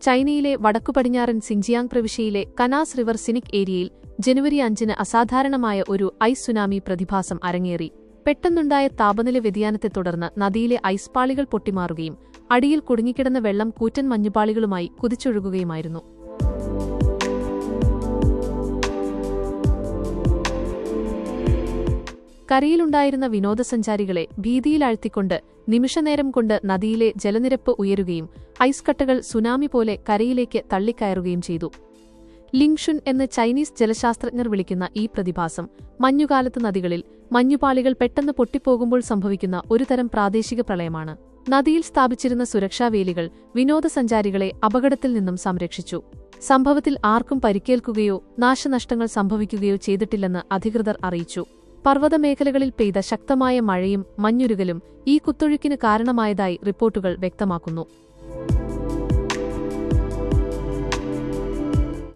ചൈനയിലെ വടക്കുപടിഞ്ഞാറൻ സിൻജിയാങ് പ്രവിശ്യയിലെ കനാസ് റിവർ സിനിക് ഏരിയയിൽ ജനുവരി 5-ന് അസാധാരണമായ ഒരു ഐസ് സുനാമി പ്രതിഭാസം അരങ്ങേറി. പെട്ടെന്നുണ്ടായ താപനില വ്യതിയാനത്തെ തുടർന്ന് നദിയിലെ ഐസ് പാളികൾ പൊട്ടിമാറുകയും അടിയിൽ കുടുങ്ങിക്കിടന്ന വെള്ളം കൂറ്റൻ മഞ്ഞുപാളികളുമായി കുതിച്ചൊഴുകുകയുമായിരുന്നു. കരയിലുണ്ടായിരുന്ന വിനോദസഞ്ചാരികളെ ഭീതിയിലാഴ്ത്തിക്കൊണ്ട് നിമിഷനേരം കൊണ്ട് നദിയിലെ ജലനിരപ്പ് ഉയരുകയും ഐസ് കട്ടകൾ സുനാമി പോലെ കരയിലേക്ക് തള്ളിക്കയറുകയും ചെയ്തു. ലിങ്ഷുൻ എന്ന് ചൈനീസ് ജലശാസ്ത്രജ്ഞർ വിളിക്കുന്ന ഈ പ്രതിഭാസം മഞ്ഞുകാലത്ത് നദികളിൽ മഞ്ഞുപാളികൾ പെട്ടെന്ന് പൊട്ടിപ്പോകുമ്പോൾ സംഭവിക്കുന്ന ഒരുതരം പ്രാദേശിക പ്രളയമാണ്. നദിയിൽ സ്ഥാപിച്ചിരുന്ന സുരക്ഷാവേലികൾ വിനോദസഞ്ചാരികളെ അപകടത്തിൽ നിന്നും സംരക്ഷിച്ചു. സംഭവത്തിൽ ആർക്കും പരിക്കേൽക്കുകയോ നാശനഷ്ടങ്ങൾ സംഭവിക്കുകയോ ചെയ്തിട്ടില്ലെന്ന് അധികൃതർ അറിയിച്ചു. പർവ്വതമേഖലകളിൽ പെയ്ത ശക്തമായ മഴയും മഞ്ഞുരുകലും ഈ കുത്തൊഴുക്കിന് കാരണമായതായി റിപ്പോർട്ടുകൾ വ്യക്തമാക്കുന്നു.